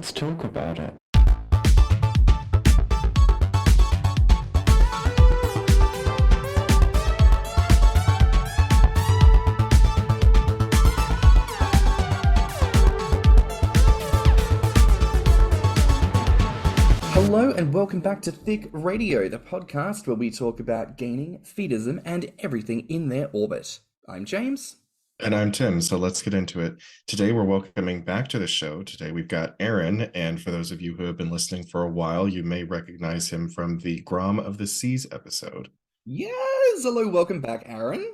let's talk about it. Hello and welcome back to Thicc Radio, the podcast where we talk about gaining, feedism, and everything in their orbit. I'm James. And I'm Tim, so let's get into it. Today we're welcoming back to the show. Today we've got Aaron, and for those of you who have been listening for a while, you may recognize him from the Grommr of the Seas episode. Yes! Hello, welcome back, Aaron.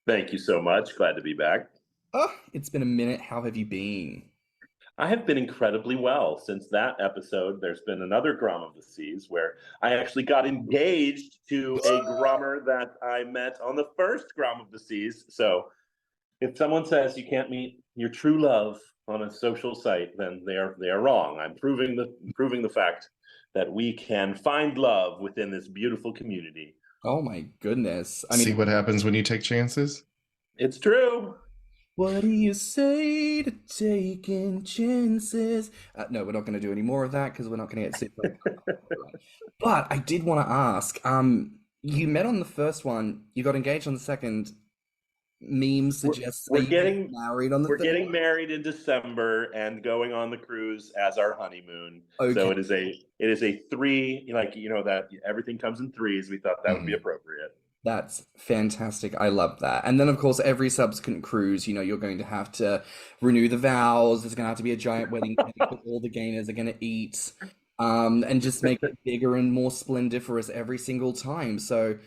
Thank you so much. Glad to be back. Oh, it's been a minute. How have you been? I have been incredibly well since that episode. There's been another Grommr of the Seas where I actually got engaged to a Grommr that I met on the first Grommr of the Seas. So if someone says you can't meet your true love on a social site, then they are wrong. I'm proving the fact that we can find love within this beautiful community. Oh my goodness. See what happens when you take chances? It's true. What do you say to taking chances? No, we're not going to do any more of that because we're not going to get super. But I did want to ask, you met on the first one, you got engaged on the second. Memes suggest we're getting married on the We're third getting one? married in December and going on the cruise as our honeymoon. Okay. So it is a three, that everything comes in threes. We thought that would be appropriate. That's fantastic. I love that. And then, of course, every subsequent cruise, you're going to have to renew the vows. There's going to have to be a giant wedding cake that all the gainers are going to eat, and just make it bigger and more splendiferous every single time. So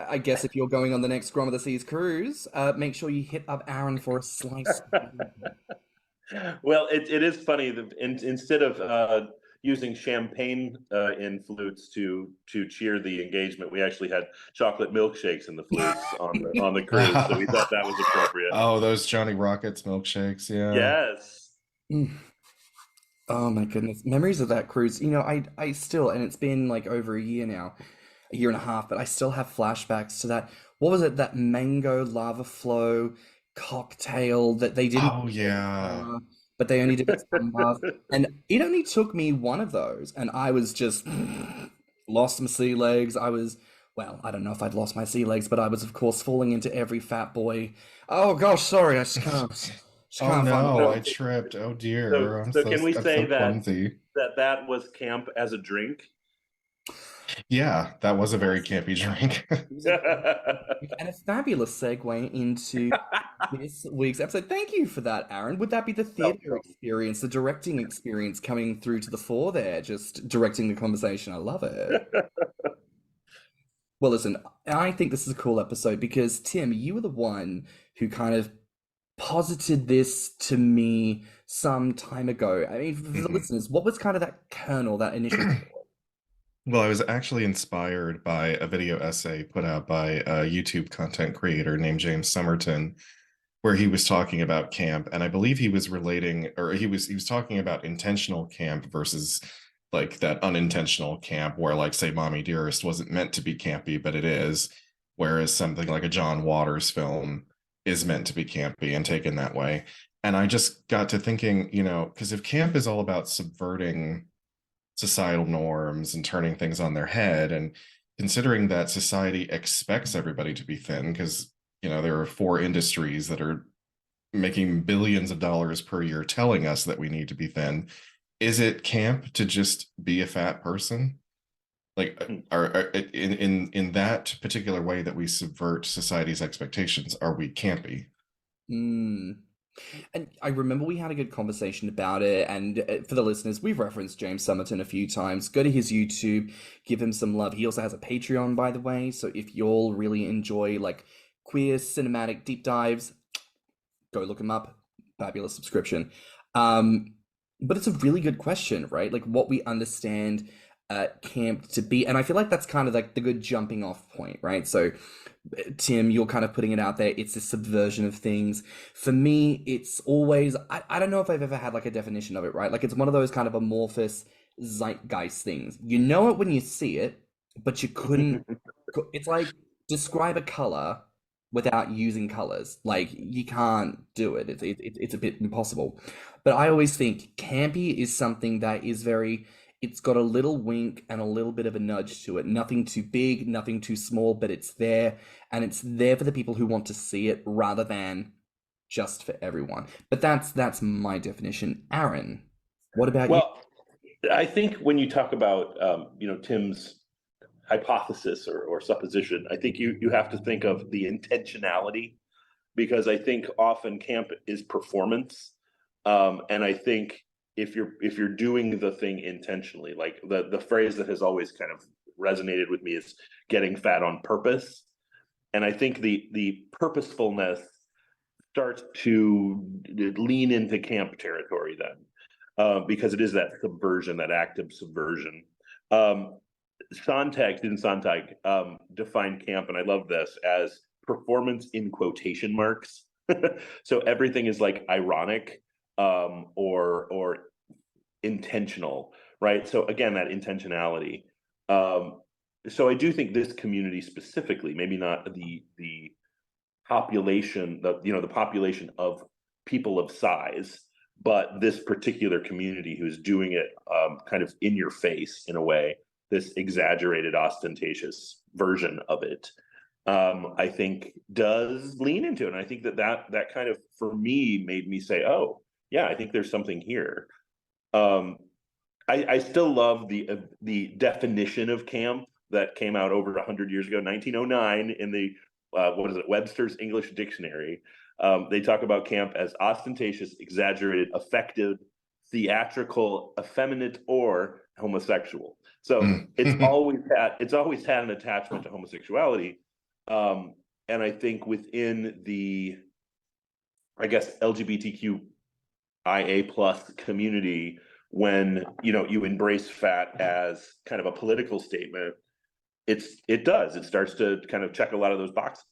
I guess if you're going on the next Grommr of the Seas cruise, make sure you hit up Aaron for a slice. Well, it is funny that instead of using champagne in flutes to cheer the engagement, we actually had chocolate milkshakes in the flutes on the cruise. So we thought that was appropriate. Oh, those Johnny Rockets milkshakes, yeah. Yes. Oh my goodness. Memories of that cruise. I still, and it's been like over a year now, a year and a half, but I still have flashbacks to that. What was it? That mango lava flow cocktail that they didn't. Oh, yeah. But they only did it sambas. And it only took me one of those, and I was just lost my sea legs. I don't know if I'd lost my sea legs, but I was, of course, falling into every fat boy. Oh gosh, sorry, I just can't. Oh no, I tripped. Oh dear. So can we say clumsy. that was camp as a drink? Yeah, that was a very campy drink. And a fabulous segue into this week's episode. Thank you for that, Aaron. Would that be the theater experience, the directing experience coming through to the fore there, just directing the conversation? I love it. Well, listen, I think this is a cool episode because, Tim, you were the one who kind of posited this to me some time ago. I mean, for the listeners, what was kind of that kernel, that initial thought? Well, I was actually inspired by a video essay put out by a YouTube content creator named James Somerton, where he was talking about camp, and I believe he was relating, or he was talking about intentional camp versus like that unintentional camp, where like say Mommy Dearest wasn't meant to be campy, but it is, whereas something like a John Waters film is meant to be campy and taken that way. And I just got to thinking, because if camp is all about subverting societal norms and turning things on their head, and considering that society expects everybody to be thin because there are 4 industries that are making billions of dollars per year telling us that we need to be thin, is it camp to just be a fat person? Like in that particular way that we subvert society's expectations, are we campy? And I remember we had a good conversation about it, and for the listeners, we've referenced James Somerton a few times. Go to his YouTube, give him some love. He also has a Patreon, by the way, so if y'all really enjoy like queer cinematic deep dives, go look him up. Fabulous subscription. But it's a really good question, right? Like what we understand camp to be, and I feel like that's kind of like the good jumping off point, right? So Tim, you're kind of putting it out there. It's a subversion of things. For me, it's always, I don't know if I've ever had like a definition of it, right? Like it's one of those kind of amorphous zeitgeist things. You know it when you see it, but you couldn't, it's like describe a color without using colors. Like you can't do it. It's a bit impossible. But I always think campy is something that is very. It's got a little wink and a little bit of a nudge to it. Nothing too big, nothing too small, but it's there, and it's there for the people who want to see it rather than just for everyone. But that's my definition. Aaron, what about you? Well, I think when you talk about Tim's hypothesis or supposition, I think you have to think of the intentionality, because I think often camp is performance, and I think if you're doing the thing intentionally, like the phrase that has always kind of resonated with me is getting fat on purpose, and I think the purposefulness starts to lean into camp territory then, because it is that subversion, that active subversion. Stephen Sontag defined camp, and I love this, as performance in quotation marks. So everything is like ironic, or intentional, right? So again, that intentionality. So I do think this community specifically, maybe not the population, the population of people of size, but this particular community who's doing it kind of in your face in a way, this exaggerated, ostentatious version of it, I think does lean into it. And I think that kind of, for me, made me say, oh, yeah, I think there's something here. I still love the definition of camp that came out over 100 years ago, 1909, in the Webster's English Dictionary. They talk about camp as ostentatious, exaggerated, affected, theatrical, effeminate, or homosexual. So it's always had an attachment to homosexuality, and I think within the, I guess, LGBTQIA plus community, when you embrace fat as kind of a political statement, it starts to kind of check a lot of those boxes.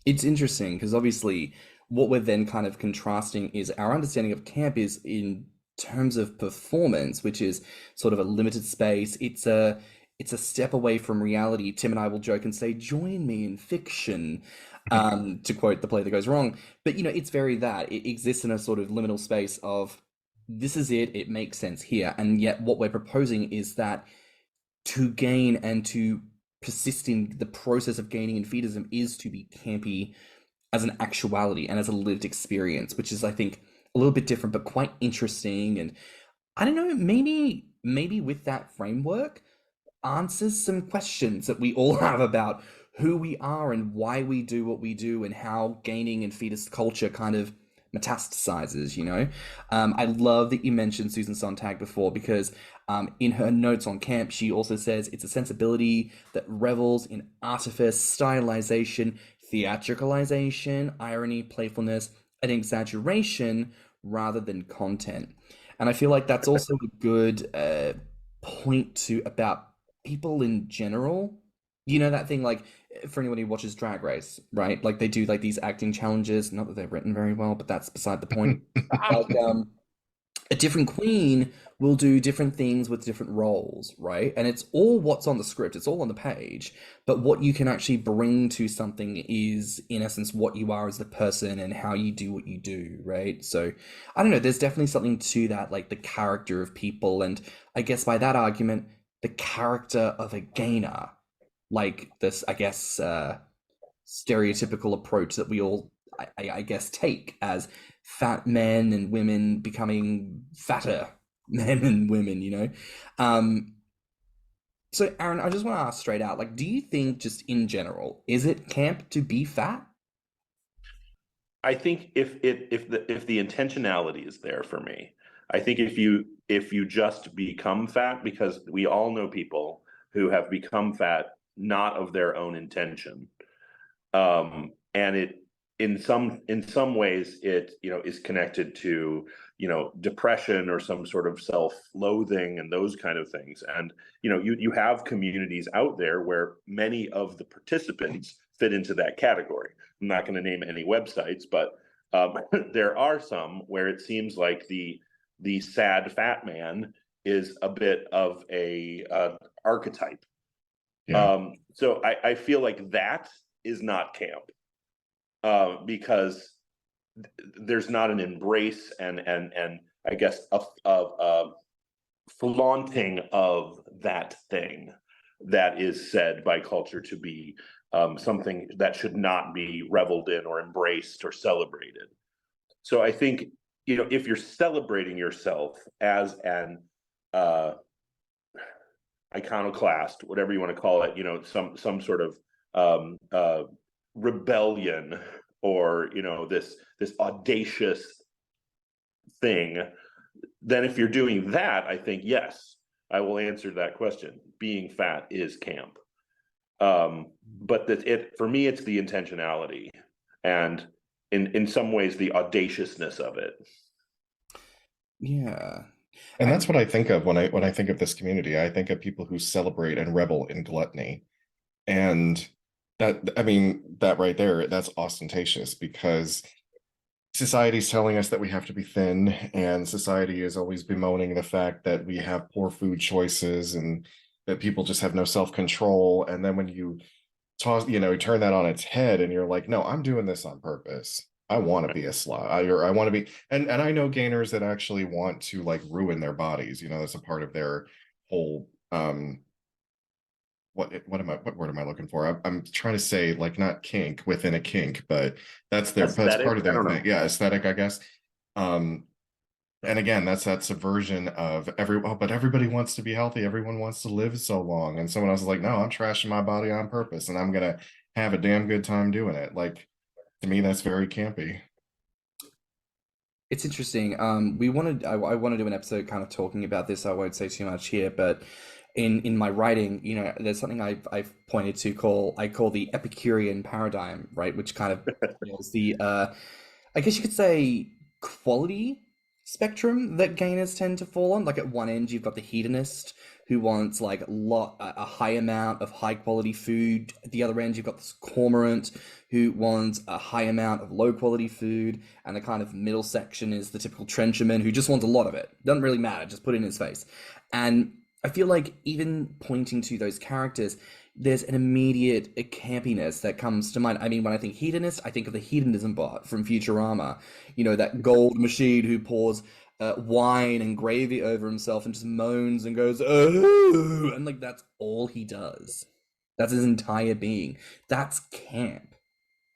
It's interesting because obviously what we're then kind of contrasting is our understanding of camp is in terms of performance, which is sort of a limited space. It's a step away from reality. Tim and I will joke and say, "Join me in fiction," to quote The Play That Goes Wrong. But it's very that it exists in a sort of liminal space of this is it. It makes sense here, and yet what we're proposing is that to gain and to persist in the process of gaining in feedism is to be campy as an actuality and as a lived experience, which is, I think, a little bit different but quite interesting. And I don't know, maybe with that framework answers some questions that we all have about who we are and why we do what we do and how gaining in fetus culture kind of metastasizes. I love that you mentioned Susan Sontag before, because in her notes on camp, she also says it's a sensibility that revels in artifice, stylization, theatricalization, irony, playfulness, and exaggeration rather than content. And I feel like that's also a good point to about people in general. That thing, like, for anyone who watches Drag Race, right? Like, they do like these acting challenges. Not that they're written very well, but that's beside the point. Like, a different queen will do different things with different roles, right? And it's all what's on the script, it's all on the page, but what you can actually bring to something is, in essence, what you are as the person and how you do what you do, right? So, I don't know, there's definitely something to that, like the character of people, and I guess by that argument, the character of a gainer, like this, I guess, stereotypical approach that we all, I guess, take as fat men and women becoming fatter men and women. So Aaron, I just want to ask straight out, like, do you think, just in general, is it camp to be fat? I think if the intentionality is there for me, I think if you just become fat, because we all know people who have become fat not of their own intention, and it in some ways it is connected to depression or some sort of self-loathing and those kind of things, and you have communities out there where many of the participants fit into that category. I'm not going to name any websites, but there are some where it seems like the sad fat man is a bit of a archetype. Yeah. So I feel like that is not camp, because there's not an embrace and I guess a flaunting of that thing that is said by culture to be something that should not be reveled in or embraced or celebrated. So I think, if you're celebrating yourself as an iconoclast, whatever you want to call it, some sort of rebellion, or this audacious thing, then if you're doing that, I think, yes, I will answer that question. Being fat is camp. But for me, it's the intentionality and in some ways the audaciousness of it. Yeah. And that's what I think of when I think of this community. I think of people who celebrate and revel in gluttony. And that right there, that's ostentatious, because society's telling us that we have to be thin, and society is always bemoaning the fact that we have poor food choices and that people just have no self-control. And then when you turn that on its head and you're like, no, I'm doing this on purpose. I want to be a slob. I want to be, and I know gainers that actually want to like ruin their bodies. That's a part of their whole what word am I looking for? I'm trying to say, like, not kink within a kink, but that's part of their thing. Yeah, aesthetic, I guess. And again, that's that subversion of but everybody wants to be healthy. Everyone wants to live so long. And someone else is like, no, I'm trashing my body on purpose, and I'm gonna have a damn good time doing it. Like, to me, that's very campy. It's interesting. I want to do an episode kind of talking about this. I won't say too much here, but in my writing, there's something I've pointed to I call the Epicurean paradigm, right? Which kind of is the I guess you could say quality spectrum that gainers tend to fall on. Like, at one end, you've got the hedonist who wants like a high amount of high quality food. At the other end, you've got this cormorant who wants a high amount of low quality food. And the kind of middle section is the typical trencherman who just wants a lot of it. Doesn't really matter, just put it in his face. And I feel like even pointing to those characters, there's an immediate campiness that comes to mind. I mean, when I think hedonist, I think of the hedonism bot from Futurama. That gold machine who pours wine and gravy over himself and just moans and goes, oh, and like that's all he does. That's his entire being. That's camp,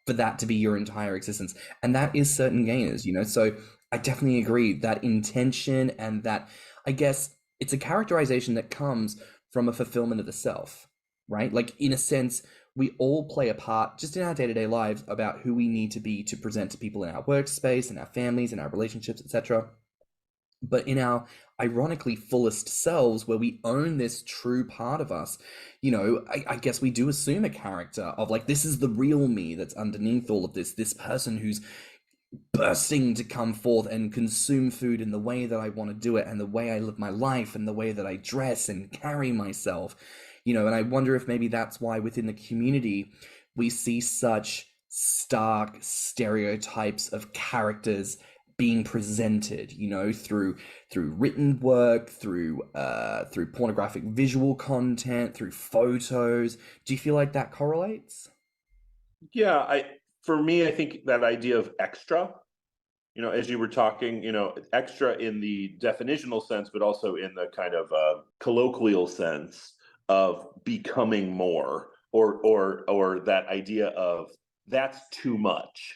for that to be your entire existence. And that is certain gainers, So I definitely agree that intention, and that, I guess, it's a characterization that comes from a fulfillment of the self, right? Like, in a sense, we all play a part just in our day-to-day lives about who we need to be to present to people in our workspace, in our families, in our relationships, etc. But in our ironically fullest selves, where we own this true part of us, I guess we do assume a character of like, this is the real me that's underneath all of this person who's bursting to come forth and consume food in the way that I want to do it, and the way I live my life, and the way that I dress and carry myself, and I wonder if maybe that's why within the community we see such stark stereotypes of characters being presented, through written work, through pornographic visual content, through photos. Do you feel like that correlates? Yeah, for me, I think that idea of extra, as you were talking, extra in the definitional sense, but also in the kind of colloquial sense of becoming more, or that idea of that's too much.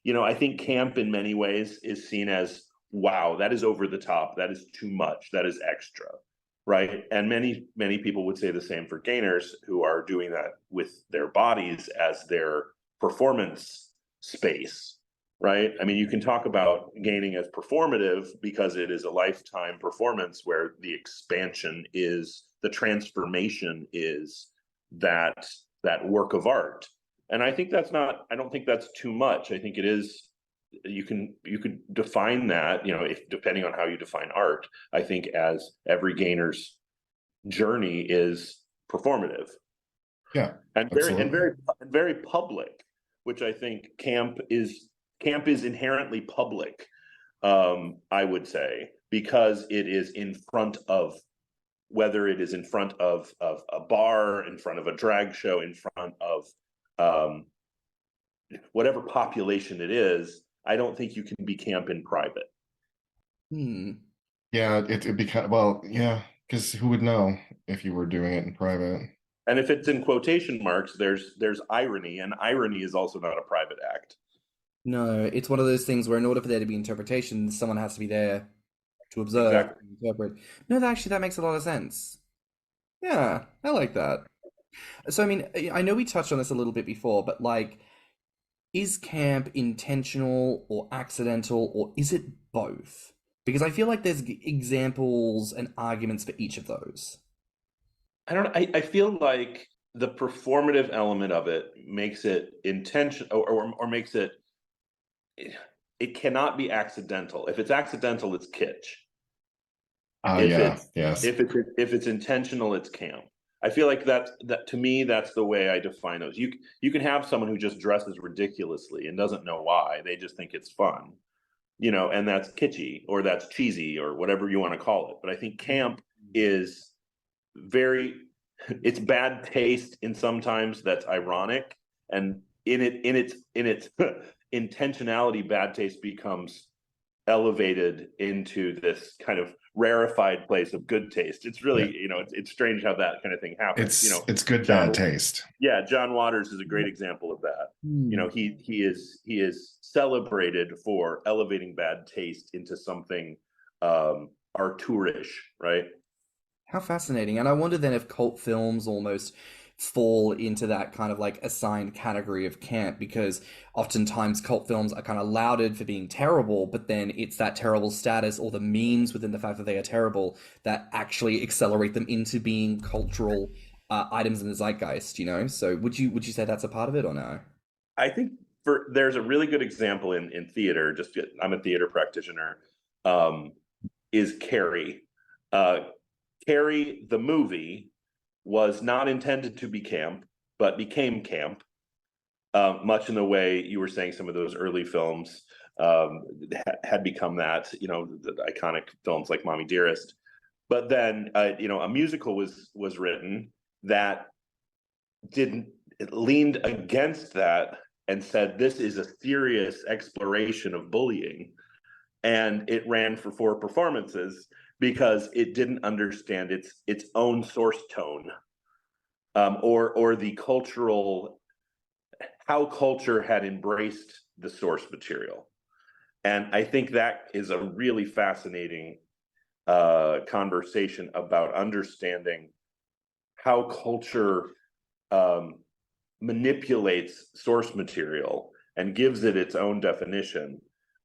I think camp in many ways is seen as, wow, that is over the top, that is too much, that is extra, right? And many people would say the same for gainers who are doing that with their bodies as their performance space, right? I mean, you can talk about gaining as performative because it is a lifetime performance where the expansion is, the transformation is that work of art. And I think I don't think that's too much. I think it is, you could define that, if depending on how you define art, I think as every gainer's journey is performative. Yeah. And very public, which I think camp is inherently public, I would say, because it is in front of, whether it is in front of a bar, in front of a drag show, in front of um, whatever population it is, I don't think you can be camp in private. Yeah, it become, well, yeah, because who would know if you were doing it in private? And if it's in quotation marks, there's irony, and irony is also not a private act. No, it's one of those things where in order for there to be interpretation, someone has to be there to observe Exactly. and interpret. No, that makes a lot of sense. Yeah, I like that. So, I mean, I know we touched on this a little bit before, but like, is camp intentional or accidental, or is it both? Because I feel like there's examples and arguments for each of those. I don't know. I feel like the performative element of it makes it intentional, or makes it, it cannot be accidental. If it's accidental, it's kitsch. If Yeah, it's yes. if it's intentional, it's camp. I feel like that to me, that's the way I define those. You can have someone who just dresses ridiculously and doesn't know why. They just think it's fun, and that's kitschy or that's cheesy or whatever you want to call it. But I think camp is it's bad taste in sometimes that's ironic, and in its intentionality, bad taste becomes elevated into this kind of rarefied place of good taste. It's really, it's strange how that kind of thing happens. It's good bad John, taste. yeah, John Waters is a great example of that. He is celebrated for elevating bad taste into something artourish, right? How fascinating. And I wonder then if cult films almost fall into that kind of like assigned category of camp, because oftentimes cult films are kind of lauded for being terrible, but then it's that terrible status or the memes within the fact that they are terrible that actually accelerate them into being cultural items in the zeitgeist, So would you say that's a part of it or no? I think there's a really good example in theater. I'm a theater practitioner. Is Carrie. Carrie, the movie, was not intended to be camp, but became camp, much in the way you were saying some of those early films had become that, the iconic films like Mommy Dearest. But then, a musical was written that it leaned against that and said, this is a serious exploration of bullying. And it ran for 4 performances because it didn't understand its own source tone, or the how culture had embraced the source material. And I think that is a really fascinating conversation about understanding how culture manipulates source material and gives it its own definition,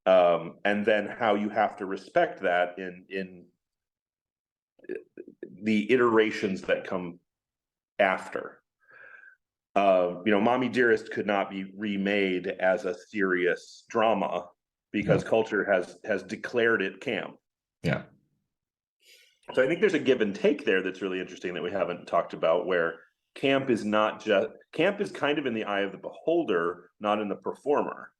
and then how you have to respect that in the iterations that come after. Mommy Dearest could not be remade as a serious drama because culture has declared it camp. Yeah. So I think there's a give and take there that's really interesting that we haven't talked about, where camp is kind of in the eye of the beholder, not in the performer.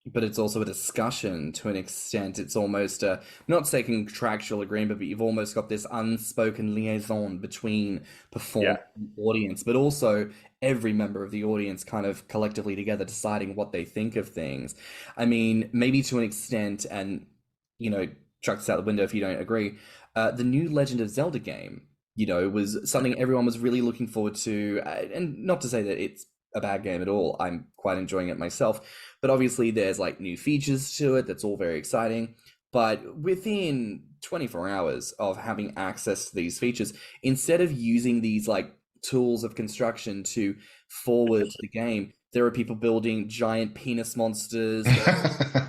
But it's also a discussion to an extent. It's almost not say contractual agreement, but you've almost got this unspoken liaison between performer and audience, but also every member of the audience kind of collectively together deciding what they think of things. I mean, maybe to an extent, and, chuck this out the window if you don't agree, the new Legend of Zelda game, was something everyone was really looking forward to, and not to say that it's a bad game at all. I'm quite enjoying it myself, but obviously there's like new features to it that's all very exciting. But within 24 hours of having access to these features, instead of using these like tools of construction to forward the game, there are people building giant penis monsters.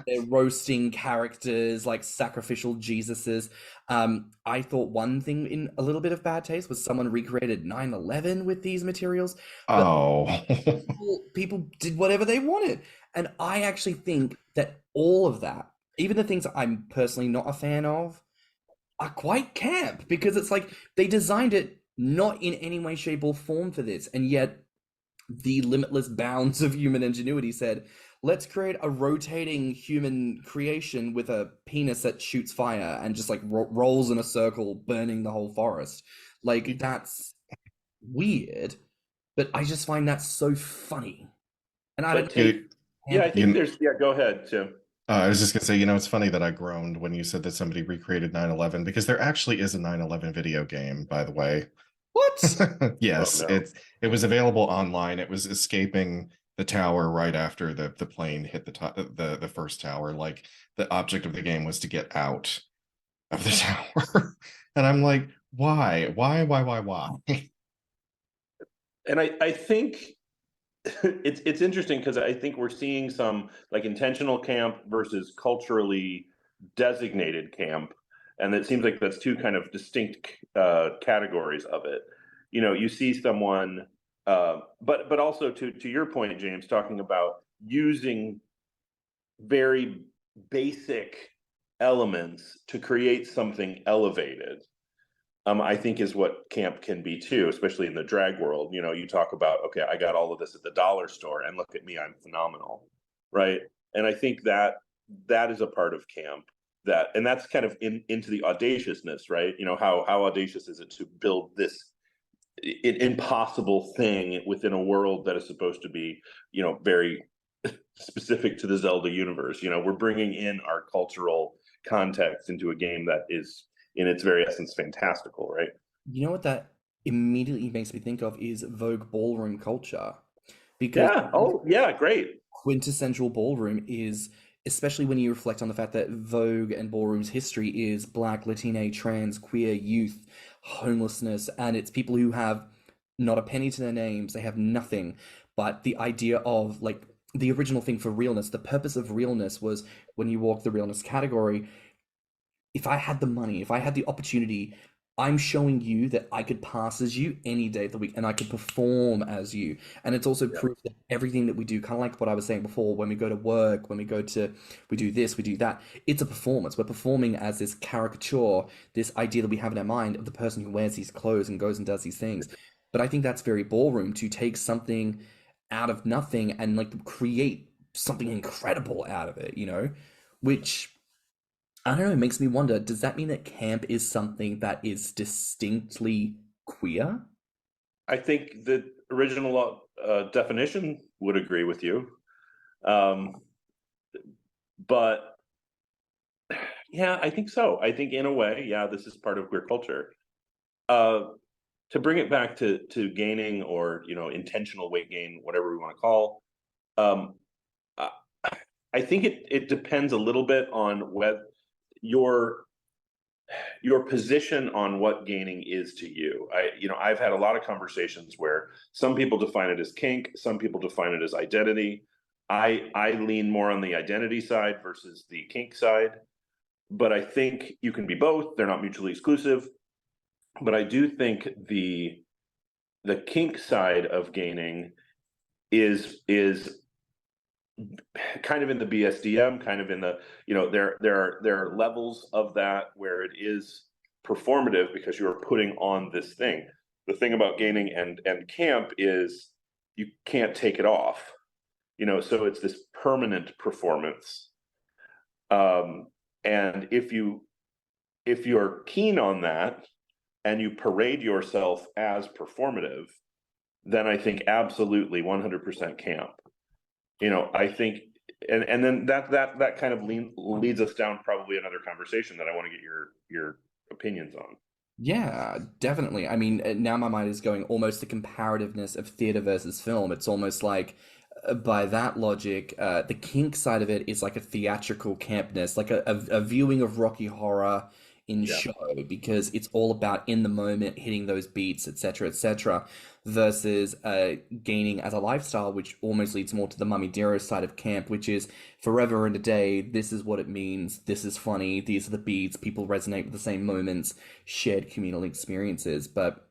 They're roasting characters like sacrificial Jesuses. I thought one thing in a little bit of bad taste was someone recreated 9/11 with these materials. But people did whatever they wanted. And I actually think that all of that, even the things I'm personally not a fan of, are quite camp, because it's like they designed it not in any way, shape, or form for this. And yet the limitless bounds of human ingenuity said, let's create a rotating human creation with a penis that shoots fire and just like rolls in a circle, burning the whole forest. Like, that's weird, But I just find that so funny. And I don't But know if You, yeah, camp I think there's, yeah, go ahead, Tim. I was just gonna say, it's funny that I groaned when you said that somebody recreated 9/11 because there actually is a 9/11 video game, by the way. what? Oh Yes, no. it was available online. It was escaping the tower right after the plane hit the first tower. Like the object of the game was to get out of the tower. And I'm like, why? Why? And I think it's interesting because I think we're seeing some like intentional camp versus culturally designated camp, and it seems like that's two kind of distinct categories of it. You know, you see someone, but also to your point, James, talking about using very basic elements to create something elevated. I think is what camp can be too, especially in the drag world. You know, you talk about, okay, I got all of this at the dollar store, and look at me, I'm phenomenal, right? And I think that that is a part of camp and that's kind of into the audaciousness, right? You know, how audacious is it to build this impossible thing within a world that is supposed to be, you know, very specific to the Zelda universe. You know, we're bringing in our cultural context into a game that is in its very essence fantastical, right? You know what that immediately makes me think of is Vogue ballroom culture. Because Yeah. Oh, yeah. Great. quintessential ballroom is, especially when you reflect on the fact that Vogue and ballroom's history is black, Latina, trans, queer, youth, homelessness, and it's people who have not a penny to their names, they have nothing. But the idea of like the original thing for realness, the purpose of realness was when you walk the realness category, if I had the money, if I had the opportunity, I'm showing you that I could pass as you any day of the week and I could perform as you. And it's also Yeah. proof that everything that we do, kind of like what I was saying before, when we go to work, we do this, we do that, it's a performance. We're performing as this caricature, this idea that we have in our mind of the person who wears these clothes and goes and does these things. But I think that's very ballroom to take something out of nothing and like create something incredible out of it, which I don't know, it makes me wonder, does that mean that camp is something that is distinctly queer? I think the original definition would agree with you. Um, but yeah, I think so. I think in a way, yeah, this is part of queer culture. Uh, to bring it back to gaining or, you know, intentional weight gain, whatever we want to call, um, I, I think it depends a little bit on whether your your position on what gaining is to you. I've had a lot of conversations where some people define it as kink, some people define it as identity. I lean more on the identity side versus the kink side, but I think you can be both. They're not mutually exclusive. But I do think the kink side of gaining is kind of in the BSDM, kind of in the, you know, there are levels of that where it is performative because you are putting on this thing. The thing about gaining and camp is you can't take it off, you know, so it's this permanent performance. And if you're keen on that and you parade yourself as performative, then I think absolutely 100% camp. You know, I think, and then that kind of leads us down probably another conversation that I want to get your opinions on. Yeah, definitely. I mean, now my mind is going almost the comparativeness of theater versus film. It's almost like, by that logic, the kink side of it is like a theatrical campness, like a viewing of Rocky Horror in Yeah. show, because it's all about in the moment hitting those beats, etc., versus gaining as a lifestyle, which almost leads more to the Mummy Dero side of camp, which is forever and a day. This is what it means. This is funny. These are the beats. People resonate with the same moments, shared communal experiences. But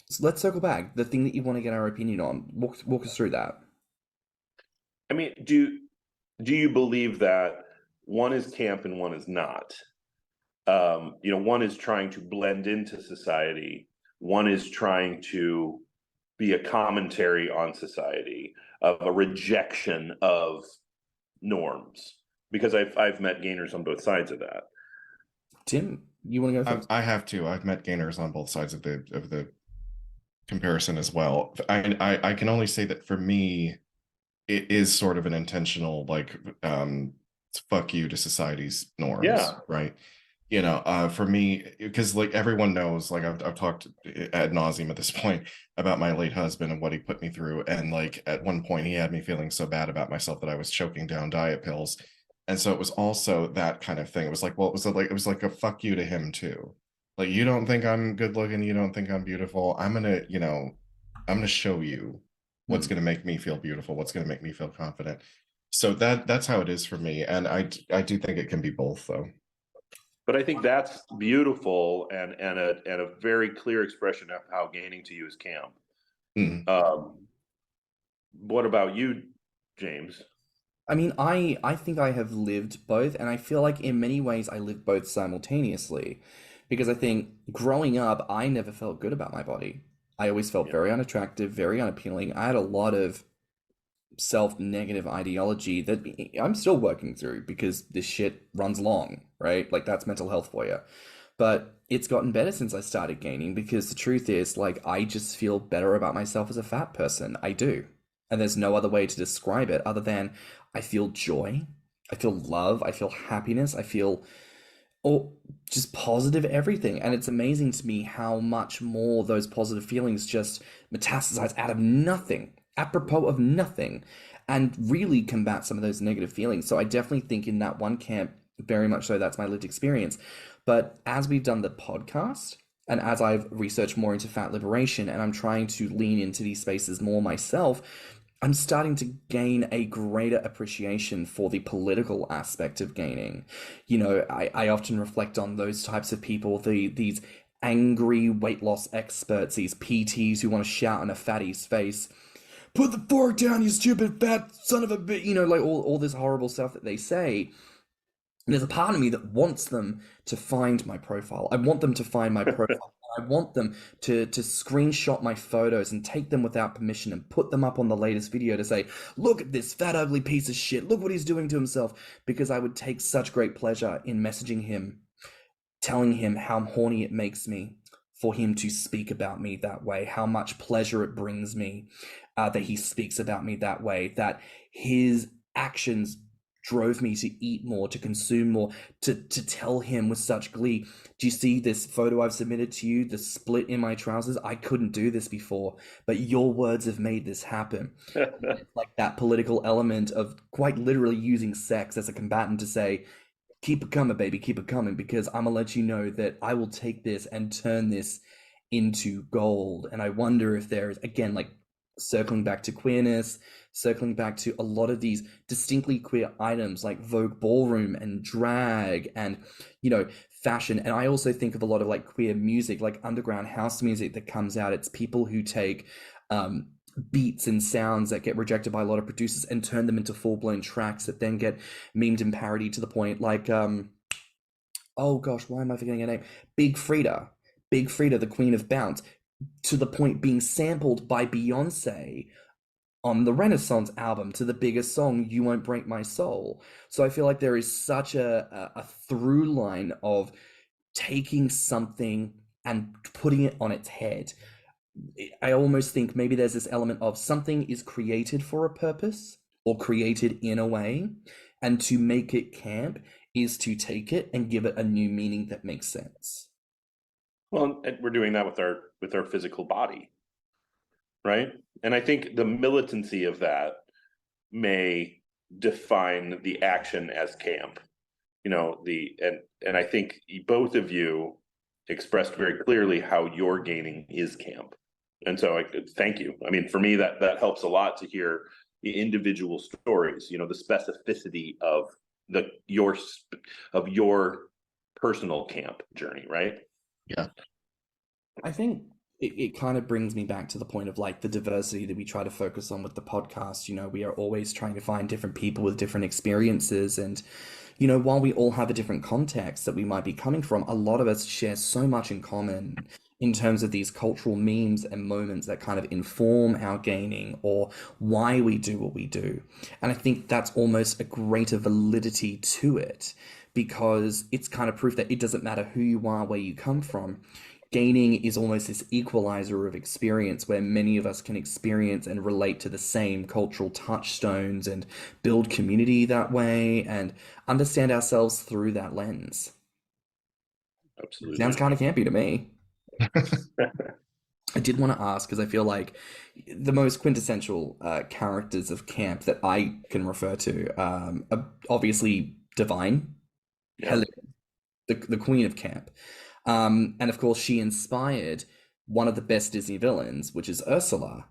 so let's circle back. The thing that you want to get our opinion on. Walk us through that. I mean, do you believe that one is camp and one is not? You know, one is trying to blend into society. One is trying to be a commentary on society, of a rejection of norms. Because I've met gainers on both sides of that. Tim, you want to go first? I have to. I've met gainers on both sides of the comparison as well. I can only say that for me, it is sort of an intentional like fuck you to society's norms, Yeah. right? For me, because like everyone knows, like I've talked ad nauseum at this point about my late husband and what he put me through, and like at one point he had me feeling so bad about myself that I was choking down diet pills, and so it was also that kind of thing. It was like, well, it was like a fuck you to him too. Like, you don't think I'm good looking, you don't think I'm beautiful. I'm gonna show you what's Hmm. gonna make me feel beautiful, what's gonna make me feel confident. So that's how it is for me, and I do think it can be both though. But I think that's beautiful and a very clear expression of how gaining to you is camp. Mm. What about you, James? I mean, I think I have lived both, and I feel like in many ways I lived both simultaneously, because I think growing up I never felt good about my body. I always felt Yeah. very unattractive, very unappealing. I had a lot of self-negative ideology that I'm still working through because this shit runs long, right? Like that's mental health for you. But it's gotten better since I started gaining because the truth is, like, I just feel better about myself as a fat person. I do. And there's no other way to describe it other than I feel joy, I feel love, I feel happiness, I feel or just positive everything. And it's amazing to me how much more those positive feelings just metastasize out of nothing, apropos of nothing, and really combat some of those negative feelings. So I definitely think in that one camp, very much so, that's my lived experience. But as we've done the podcast, and as I've researched more into fat liberation and I'm trying to lean into these spaces more myself, I'm starting to gain a greater appreciation for the political aspect of gaining. I often reflect on those types of people, these angry weight loss experts, these PTs who want to shout in a fatty's face, put the fork down, you stupid fat son of a bitch, like all this horrible stuff that they say. And there's a part of me that wants them to find my profile. I want them to find my profile. I want them to screenshot my photos and take them without permission and put them up on the latest video to say, look at this fat, ugly piece of shit. Look what he's doing to himself. Because I would take such great pleasure in messaging him, telling him how horny it makes me for him to speak about me that way, how much pleasure it brings me that he speaks about me that way, that his actions drove me to eat more, to consume more, to tell him with such glee, do you see this photo I've submitted to you, the split in my trousers? I couldn't do this before, but your words have made this happen. It's like that political element of quite literally using sex as a combatant to say, keep it coming, baby, keep it coming, because I'm gonna let you know that I will take this and turn this into gold. And I wonder if there's, again, like circling back to queerness, circling back to a lot of these distinctly queer items like Vogue ballroom and drag and, fashion. And I also think of a lot of like queer music, like underground house music that comes out. It's people who take beats and sounds that get rejected by a lot of producers and turn them into full-blown tracks that then get memed and parodied to the point like oh gosh, why am I forgetting her name? Big Frida, the Queen of Bounce, to the point being sampled by Beyonce on the Renaissance album to the biggest song, You Won't Break My Soul. So I feel like there is such a through line of taking something and putting it on its head. I almost think maybe there's this element of something is created for a purpose or created in a way, and to make it camp is to take it and give it a new meaning that makes sense. Well, and we're doing that with our physical body, right? And I think the militancy of that may define the action as camp. And I think both of you expressed very clearly how your gaining is camp. And so I thank you. I mean, for me, that helps a lot to hear the individual stories, the specificity of your personal camp journey, right? Yeah. I think it kind of brings me back to the point of like the diversity that we try to focus on with the podcast. We are always trying to find different people with different experiences. And, while we all have a different context that we might be coming from, a lot of us share so much in common in terms of these cultural memes and moments that kind of inform our gaining or why we do what we do. And I think that's almost a greater validity to it because it's kind of proof that it doesn't matter who you are, where you come from. gaining is almost this equalizer of experience where many of us can experience and relate to the same cultural touchstones and build community that way and understand ourselves through that lens. Absolutely. Sounds kind of campy to me. I did want to ask because I feel like the most quintessential characters of camp that I can refer to are obviously Divine, Yeah. Helen, the queen of camp. And of course, she inspired one of the best Disney villains, which is Ursula.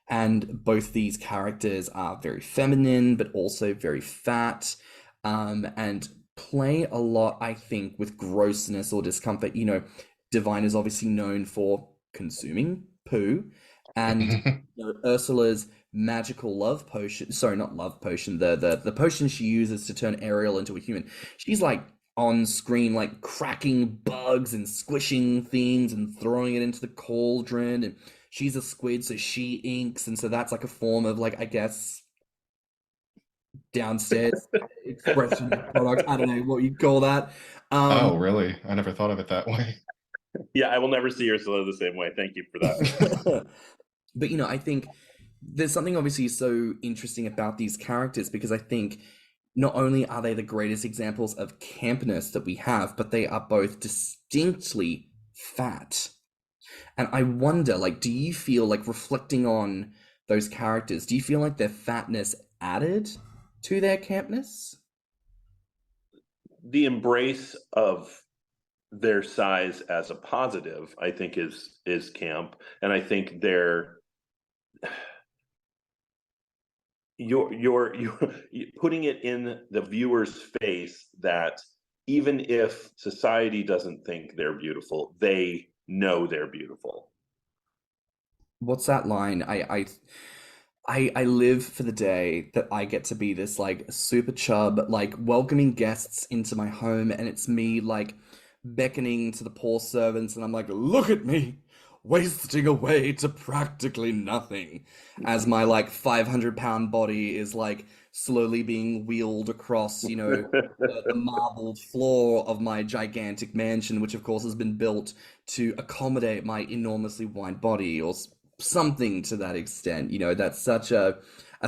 And both these characters are very feminine, but also very fat, and play a lot, I think, with grossness or discomfort. You know, Divine is obviously known for consuming poo, and you know, Ursula's magical love potion, sorry, not love potion, the potion she uses to turn Ariel into a human. She's like on screen, like cracking bugs and squishing things and throwing it into the cauldron. And she's a squid, so she inks, and so that's like a form of, like, I guess, downstairs expression of product. I don't know what you call that. Oh, really? I never thought of it that way. Yeah, I will never see Ursula the same way. Thank you for that. But you know, I think there's something obviously so interesting about these characters because I think not only are they the greatest examples of campness that we have, but they are both distinctly fat. And I wonder, like, do you feel like reflecting on those characters, do you feel like their fatness added to their campness? The embrace of their size as a positive, I think, is camp, and I think they're you're putting it in the viewer's face that even if society doesn't think they're beautiful, they know they're beautiful. What's that line? I live for the day that I get to be this like super chub, like welcoming guests into my home, and it's me like beckoning to the poor servants, and I'm like, look at me, wasting away to practically nothing, as my like 500-pound body is like slowly being wheeled across, you know, the marbled floor of my gigantic mansion, which of course has been built to accommodate my enormously wide body, or something to that extent. You know, that's such a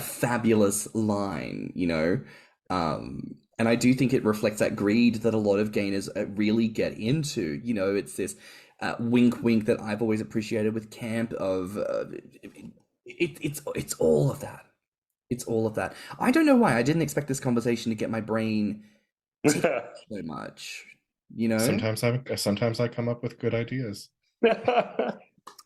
fabulous line, you know. And I do think it reflects that greed that a lot of gainers really get into. You know, it's this wink wink that I've always appreciated with camp of it's all of that. It's all of that. I don't know why I didn't expect this conversation to get my brain tickled so much, you know. Sometimes I come up with good ideas.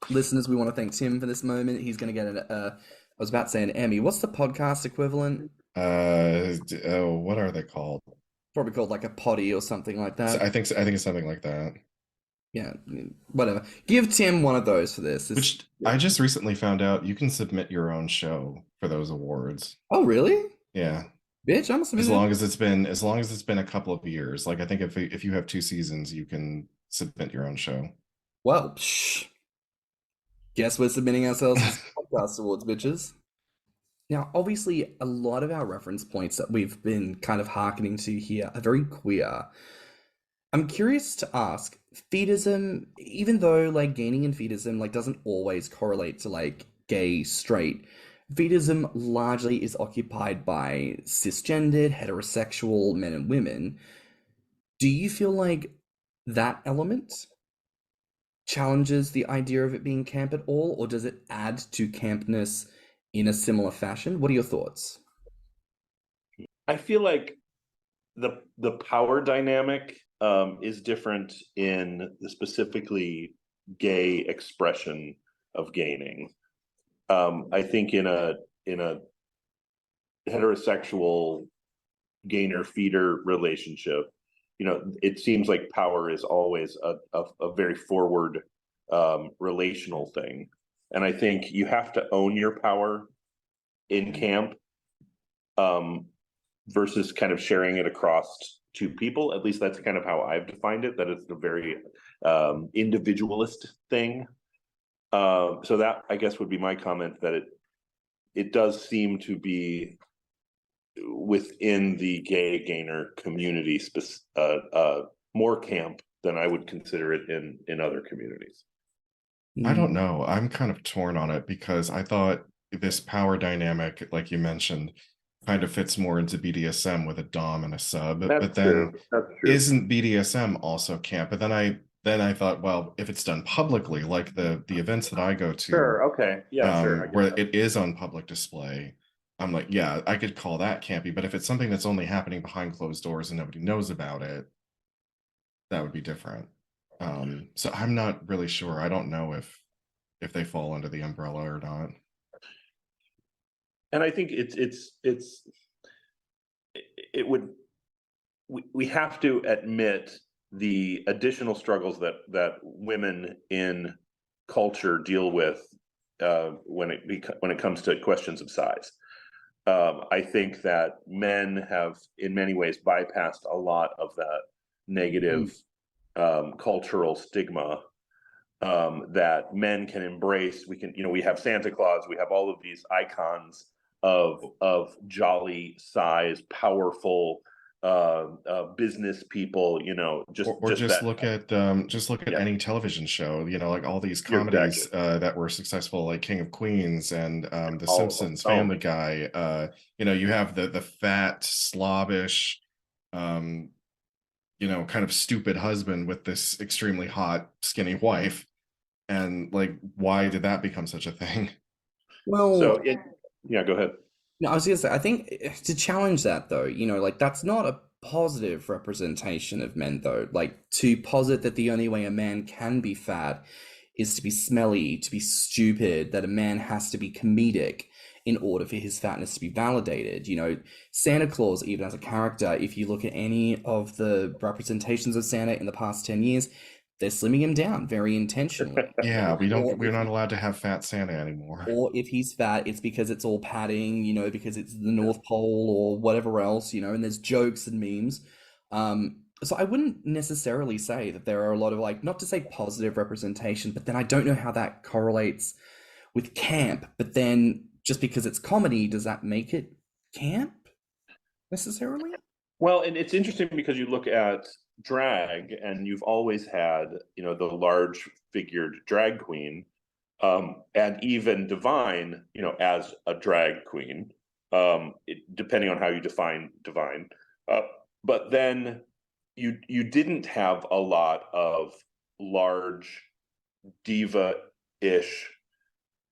Listeners, we want to thank Tim for this moment. He's going to get I was about to say an Emmy. What's the podcast equivalent? What are they called? Probably called like a potty or something like that. I think it's something like that. Yeah, whatever. Give Tim one of those for this. Which I just recently found out you can submit your own show for those awards. Oh, really? Yeah. Bitch, I'm as long as it's been a couple of years. Like I think if you have 2 seasons, you can submit your own show. Well, guess we're submitting ourselves to podcast awards, bitches. Now, obviously, a lot of our reference points that we've been kind of hearkening to here are very queer. I'm curious to ask, feedism, even though like gaining in feedism like doesn't always correlate to like gay, straight, feedism largely is occupied by cisgendered, heterosexual men and women. Do you feel like that element challenges the idea of it being camp at all, or does it add to campness in a similar fashion? What are your thoughts? I feel like the power dynamic is different in the specifically gay expression of gaining. I think in a heterosexual gainer feeder relationship, you know, it seems like power is always a very forward relational thing, and I think you have to own your power in camp versus kind of sharing it across 2 people. At least that's kind of how I've defined it, that it's a very individualist thing. So that, I guess, would be my comment, that it does seem to be within the gay gainer community more camp than I would consider it in other communities. I don't know. I'm kind of torn on it because I thought this power dynamic, like you mentioned, kind of fits more into BDSM with a dom and a sub. But then That's true. isn't BDSM also camp? But then I thought, well, if it's done publicly, like the events that I go to, Sure. Okay. Yeah. Sure. where it is on public display, I'm like, yeah, I could call that campy. But if it's something that's only happening behind closed doors and nobody knows about it, that would be different. So I'm not really sure. I don't know if they fall under the umbrella or not. And I think we have to admit the additional struggles that women in culture deal with when it comes to questions of size. I think that men have, in many ways, bypassed a lot of that negative cultural stigma that men can embrace. We can, we have Santa Claus, we have all of these icons of jolly size, powerful business people, just look at any television show, like all these comedies that were successful, like King of Queens and The Simpsons, Family Guy. You have the fat, slobbish, kind of stupid husband with this extremely hot, skinny wife. And like, why did that become such a thing? Well, go ahead. No, I was gonna say, I think to challenge that though, like that's not a positive representation of men though. Like to posit that the only way a man can be fat is to be smelly, to be stupid, that a man has to be comedic in order for his fatness to be validated. Santa Claus, even as a character, if you look at any of the representations of Santa in the past 10 years, they're slimming him down very intentionally. Yeah, we're not allowed to have fat Santa anymore. Or if he's fat, it's because it's all padding, because it's the North Pole or whatever else, and there's jokes and memes. So I wouldn't necessarily say that there are a lot of not to say positive representation, but then I don't know how that correlates with camp. But then just because it's comedy, does that make it camp necessarily? Well, and it's interesting because you look at drag and you've always had, the large figured drag queen, and even Divine, as a drag queen, depending on how you define Divine. But then you didn't have a lot of large diva-ish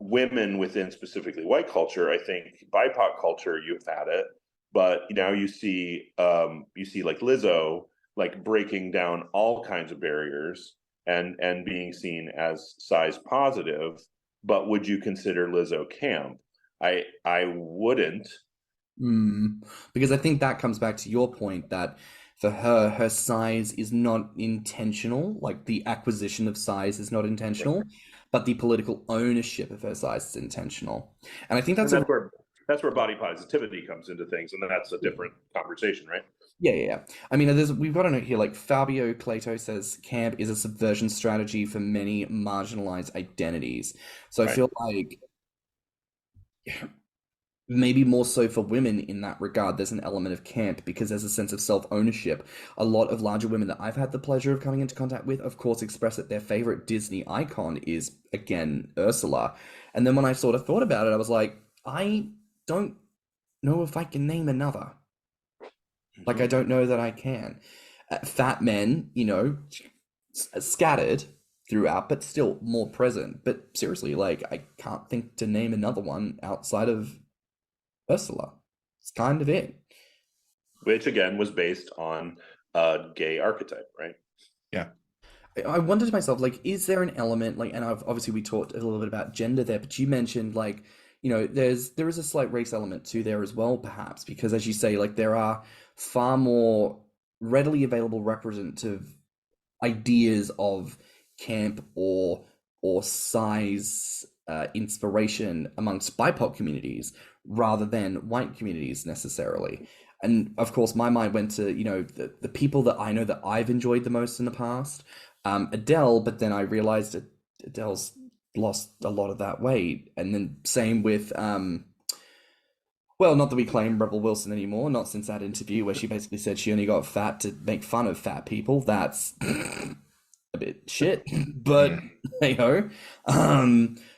women within specifically white culture. I think BIPOC culture, you've had it, but now you see like Lizzo, like breaking down all kinds of barriers and being seen as size positive. But would you consider Lizzo camp? I wouldn't. Because I think that comes back to your point that for her size is not intentional, like the acquisition of size is not intentional, but the political ownership of her size is intentional. And I think that's where body positivity comes into things, and that's a different conversation, right? Yeah. I mean, we've got a note here, like Fabio Plato says, camp is a subversion strategy for many marginalized identities. So I feel like maybe more so for women in that regard, there's an element of camp because there's a sense of self-ownership. A lot of larger women that I've had the pleasure of coming into contact with, of course, express that their favorite Disney icon is, again, Ursula. And then when I sort of thought about it, I was like, I don't know if I can name another. Like, I don't know that I can. Fat men, scattered throughout, but still more present. But seriously, like, I can't think to name another one outside of Ursula. It's kind of it. Which, again, was based on a gay archetype, right? Yeah. I wondered to myself, like, is there an element, like, and obviously we talked a little bit about gender there, but you mentioned, like, there is a slight race element to there as well, perhaps, because as you say, like, there are far more readily available representative ideas of camp or size inspiration amongst BIPOC communities rather than white communities necessarily. And of course, my mind went to, the people that I know that I've enjoyed the most in the past, Adele, but then I realized that Adele's lost a lot of that weight. And then same with Well, not that we claim Rebel Wilson anymore, not since that interview where she basically said she only got fat to make fun of fat people. That's a bit shit, but Mm. hey ho.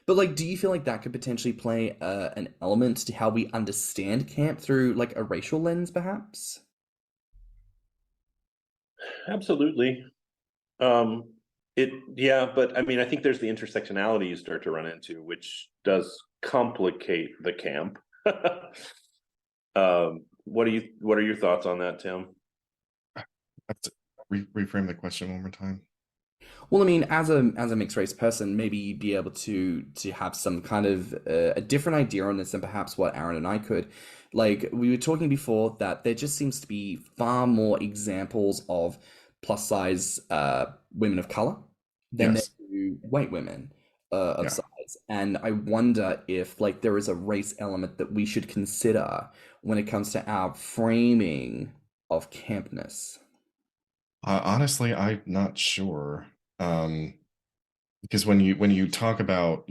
But like, do you feel like that could potentially play an element to how we understand camp through like a racial lens, perhaps? Absolutely. Um, yeah, but I mean, I think there's the intersectionality you start to run into, which does complicate the camp. What are your thoughts on that, Tim? Have to reframe the question one more time. Well, I mean, as a mixed race person, maybe you'd be able to have some kind of a different idea on this than perhaps what Aaron and I could. Like we were talking before, that there just seems to be far more examples of plus size women of color than there Yes. do white women of Yeah. size, and I wonder if like there is a race element that we should consider when it comes to our framing of campness. Honestly, I'm not sure. Because when you talk about,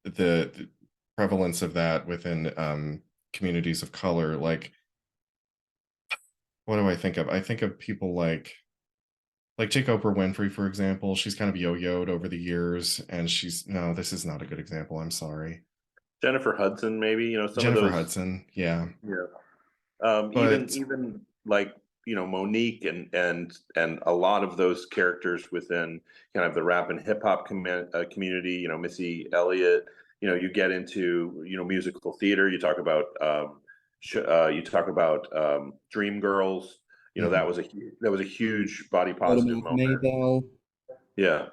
the prevalence of that within communities of color, like what do I think of? I think of people like take Oprah Winfrey, for example. She's kind of yo-yoed over the years, and she's no, this is not a good example. I'm sorry. Jennifer Hudson, maybe, some of Jennifer those. Hudson, yeah. Yeah. But Even like Monique and a lot of those characters within kind of the rap and hip hop community. Missy Elliott. You get into musical theater. You talk about Dream Girls. mhm. That was a huge body positive Automate moment. Maybell. Yeah.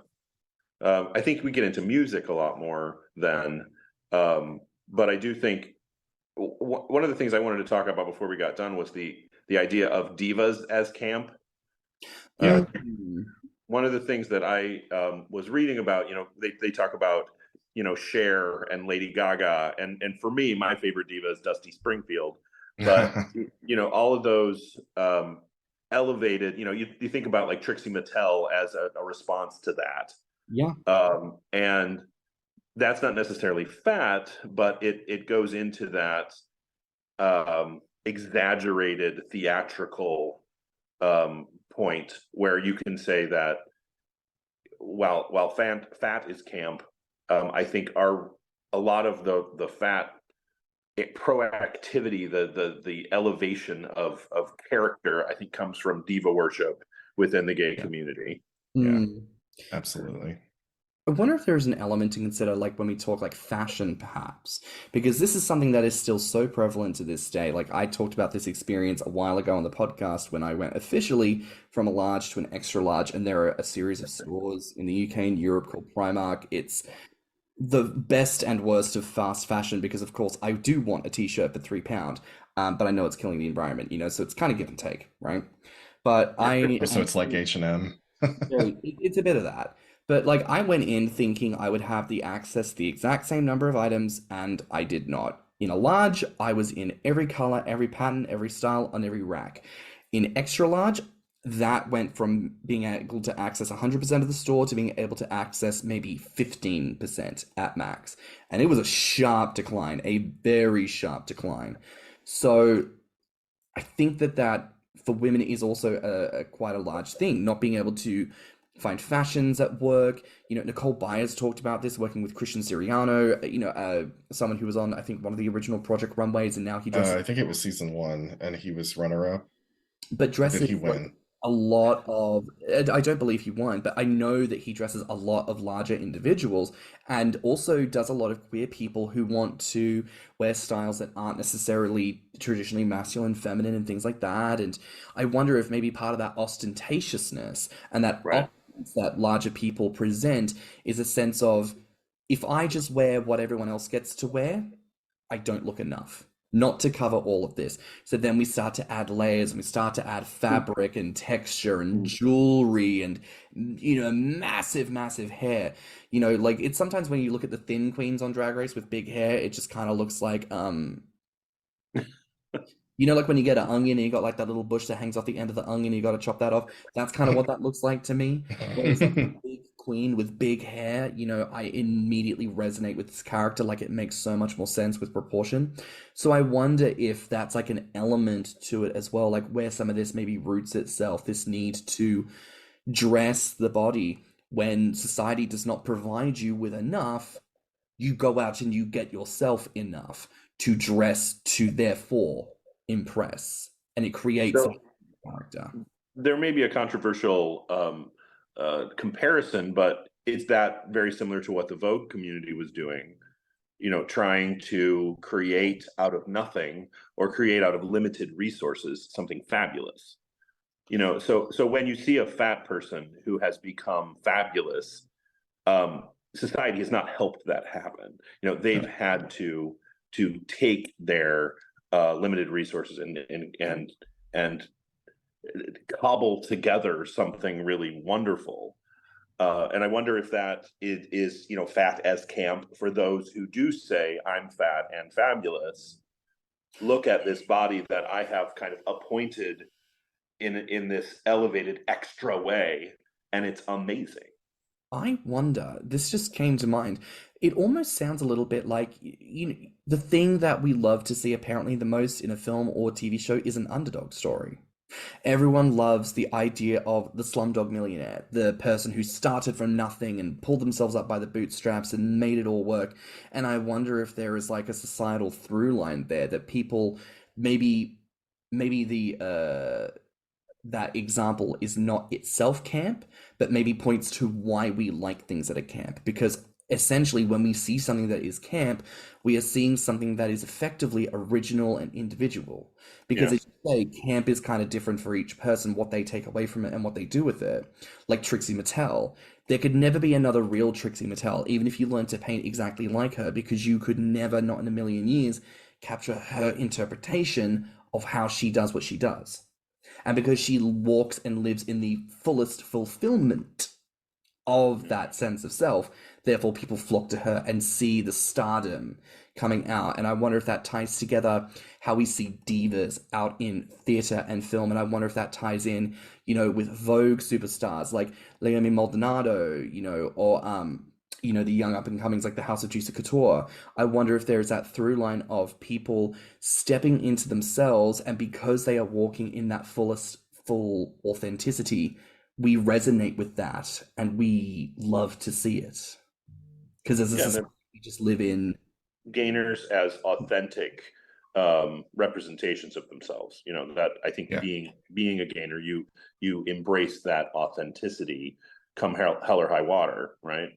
I think we get into music a lot more then, but I do think one of the things I wanted to talk about before we got done was the idea of divas as camp. Yeah. One of the things that I was reading about, they talk about, Cher and Lady Gaga, and for me, my favorite diva is Dusty Springfield. But all of those elevated, you think about like Trixie Mattel as a response to that, Yeah. and that's not necessarily fat, but it goes into that exaggerated theatrical point where you can say that while fat is camp, I think a lot of the fat proactivity, the elevation of character, I think comes from diva worship within the gay Yeah. community. Yeah. Mm. Absolutely. I wonder if there's an element to consider, like when we talk like fashion, perhaps, because this is something that is still so prevalent to this day. Like I talked about this experience a while ago on the podcast when I went officially from a large to an extra large, and there are a series of stores in the UK and Europe called Primark. It's the best and worst of fast fashion because, of course, I do want a t-shirt for £3, but I know it's killing the environment, so it's kind of give and take, right? But I So am it's like H&M. it's a bit of that. But like I went in thinking I would have the access to the exact same number of items, and I did not. In a large, I was in every color, every pattern, every style on every rack. In extra large, that went from being able to access 100% of the store to being able to access maybe 15% at max. And it was a sharp decline, a very sharp decline. So I think that for women is also a quite a large thing, not being able to find fashions at work. Nicole Byers talked about this, working with Christian Siriano, someone who was on, I think, one of the original Project Runways, and now he dresses, I think it was season 1, and he was runner-up. but Or did dresses he like win? a lot of, I don't believe he won, but I know that he dresses a lot of larger individuals and also does a lot of queer people who want to wear styles that aren't necessarily traditionally masculine, feminine, and things like that. And I wonder if maybe part of that ostentatiousness and that Right. opulence that larger people present is a sense of, if I just wear what everyone else gets to wear, I don't look enough. Not to cover all of this. So then we start to add layers and we start to add fabric and texture and jewelry and, massive, massive hair. Like it's sometimes when you look at the thin queens on Drag Race with big hair, it just kind of looks like, like when you get an onion and you got like that little bush that hangs off the end of the onion, you got to chop that off. That's kind of what that looks like to me. Whereas like the big queen with big hair, I immediately resonate with this character. Like, it makes so much more sense with proportion. So I wonder if that's like an element to it as well, like where some of this maybe roots itself, this need to dress the body when society does not provide you with enough. You go out and you get yourself enough to dress to therefore impress, and it creates So a character. there may be a controversial comparison, but is that very similar to what the Vogue community was doing? Trying to create out of nothing or create out of limited resources something fabulous. So when you see a fat person who has become fabulous, society has not helped that happen. They've had to take their limited resources and cobble together something really wonderful. And I wonder if that is fat as camp for those who do say I'm fat and fabulous. Look at this body that I have kind of appointed in this elevated extra way, and it's amazing. I wonder, this just came to mind. It almost sounds a little bit like, the thing that we love to see apparently the most in a film or TV show is an underdog story. Everyone loves the idea of the slumdog millionaire, the person who started from nothing and pulled themselves up by the bootstraps and made it all work. And I wonder if there is like a societal through line there that people maybe that example is not itself camp, but maybe points to why we like things that are camp. Because essentially, when we see something that is camp, we are seeing something that is effectively original and individual. Because as you say, camp is kind of different for each person, what they take away from it and what they do with it. Like Trixie Mattel. There could never be another real Trixie Mattel, even if you learned to paint exactly like her, because you could never, not in a million years, capture her interpretation of how she does what she does. And because she walks and lives in the fullest fulfillment of that sense of self, therefore people flock to her and see the stardom coming out. And I wonder if that ties together how we see divas out in theatre and film. And I wonder if that ties in, with Vogue superstars like Leonie Maldonado, or the young up and comings like the House of Juicy Couture. I wonder if there's that through line of people stepping into themselves, and because they are walking in that full authenticity, we resonate with that and we love to see it. Because as a society, we just live in gainers as authentic representations of themselves. That I think being a gainer, you embrace that authenticity come hell or high water, right?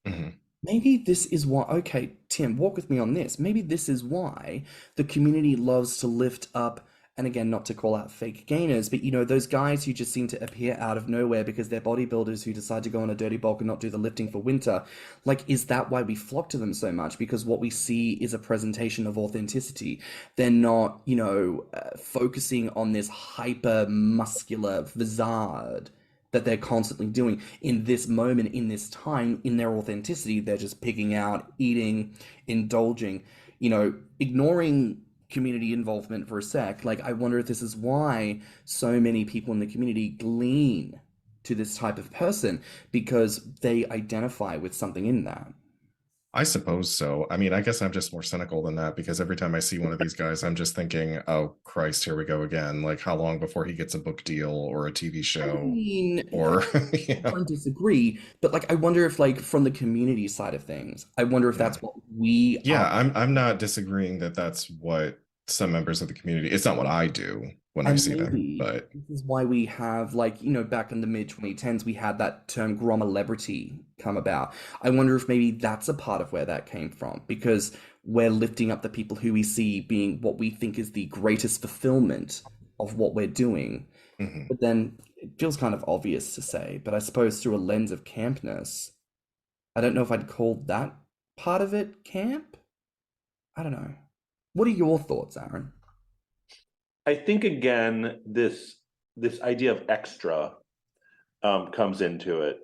Mm-hmm. Maybe this is why, okay, Tim, walk with me on this. Maybe this is why the community loves to lift up, and again, not to call out fake gainers, but those guys who just seem to appear out of nowhere because they're bodybuilders who decide to go on a dirty bulk and not do the lifting for winter. Like, is that why we flock to them so much? Because what we see is a presentation of authenticity. They're not, focusing on this hyper muscular facade that they're constantly doing in this moment, in this time, in their authenticity. They're just picking out, eating, indulging, ignoring community involvement for a sec. Like, I wonder if this is why so many people in the community lean to this type of person, because they identify with something in that. I suppose so. I mean, I guess I'm just more cynical than that, because every time I see one of these guys, I'm just thinking, oh, Christ, here we go again. Like, how long before he gets a book deal or a TV show? I mean, or I don't disagree, but like, I wonder if, like, from the community side of things, I wonder if that's what we I'm not disagreeing that that's what some members of the community, it's not what I do when I see them, but this is why we have, like, back in the mid-2010s, we had that term Grommr come about. I wonder if maybe that's a part of where that came from, because we're lifting up the people who we see being what we think is the greatest fulfillment of what we're doing. Mm-hmm. But then it feels kind of obvious to say, but I suppose through a lens of campness, I don't know if I'd call that part of it camp. I don't know. What are your thoughts, Aaron? I think again, this idea of extra comes into it.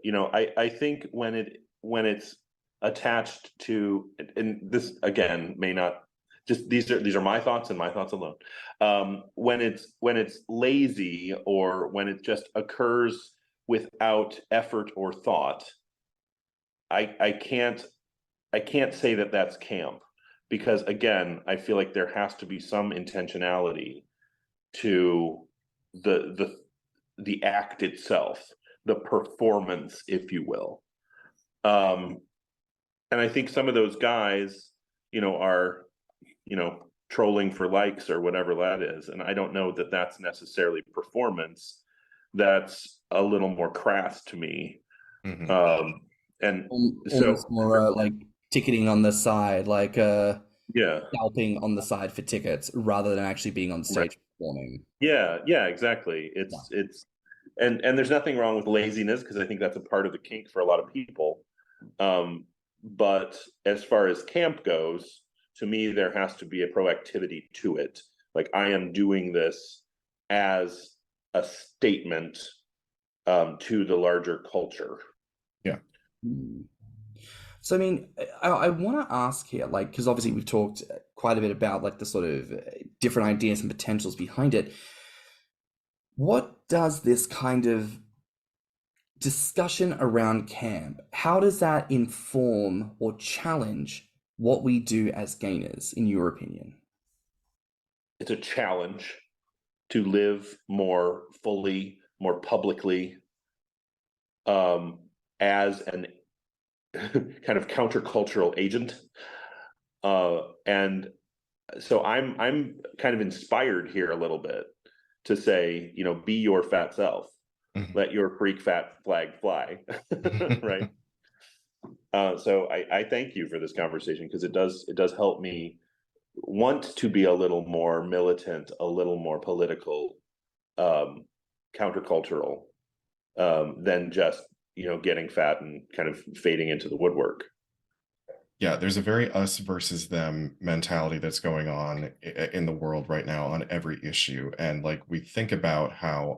I think when it's attached to, and this again may not, just these are my thoughts and my thoughts alone. When it's lazy, or when it just occurs without effort or thought, I can't say that that's camp, because again, I feel like there has to be some intentionality to the act itself, the performance, if you will. And I think some of those guys, are, trolling for likes or whatever that is. And I don't know that that's necessarily performance. That's a little more crass to me. Mhm. And so, Almost more like ticketing on the side, like yeah, scalping on the side for tickets rather than actually being on right. stage performing. Yeah, exactly. Yeah. And there's nothing wrong with laziness, because I think that's a part of the kink for a lot of people. But as far as camp goes, to me, there has to be a proactivity to it. Like, I am doing this as a statement to the larger culture. Yeah. So, I mean, I want to ask here, like, because obviously we've talked quite a bit about like the sort of different ideas and potentials behind it. What does this kind of discussion around camp, how does that inform or challenge what we do as gainers, in your opinion? It's a challenge to live more fully, more publicly, as an kind of countercultural agent. And so I'm kind of inspired here a little bit to say, be your fat self. Mhm. Let your freak fat flag fly. Right. So I thank you for this conversation, because it does help me want to be a little more militant, a little more political, countercultural, than just getting fat and kind of fading into the woodwork. Yeah, there's a very us versus them mentality that's going on in the world right now on every issue. And like we think about how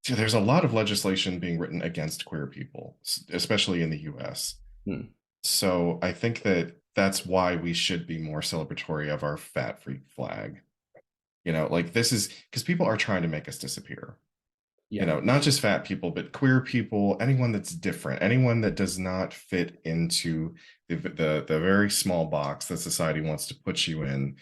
there's a lot of legislation being written against queer people, especially in the US. Hmm. So I think that that's why we should be more celebratory of our fat freak flag. Like this is because people are trying to make us disappear. Yeah. Not just fat people, but queer people, anyone that's different, anyone that does not fit into the very small box that society wants to put you in.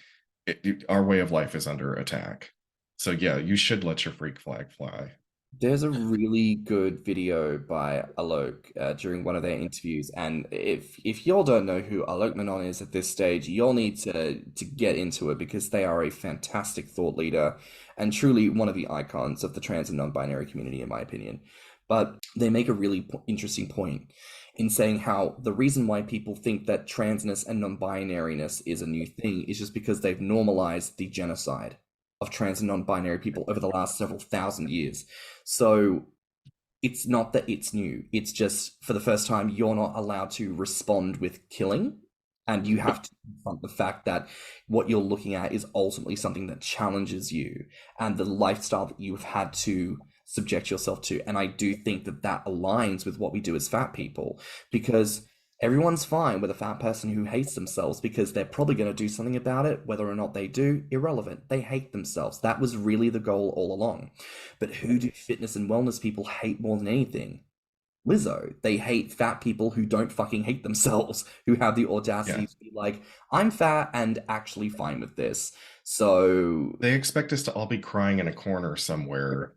Our way of life is under attack. So yeah, you should let your freak flag fly. There's a really good video by Alok during one of their interviews, and if y'all don't know who Alok Menon is at this stage, y'all need to get into it, because they are a fantastic thought leader and truly one of the icons of the trans and non-binary community, in my opinion. But they make a really interesting point in saying how the reason why people think that transness and non-binariness is a new thing is just because they've normalized the genocide of trans and non-binary people over the last several thousand years. So it's not that it's new. It's just for the first time, you're not allowed to respond with killing. And you have to confront the fact that what you're looking at is ultimately something that challenges you and the lifestyle that you've had to subject yourself to. And I do think that that aligns with what we do as fat people, because everyone's fine with a fat person who hates themselves, because they're probably going to do something about it. Whether or not they do, irrelevant. They hate themselves. That was really the goal all along. But who do fitness and wellness people hate more than anything? Lizzo. They hate fat people who don't fucking hate themselves, who have the audacity to be like, I'm fat and actually fine with this. So They expect us to all be crying in a corner somewhere,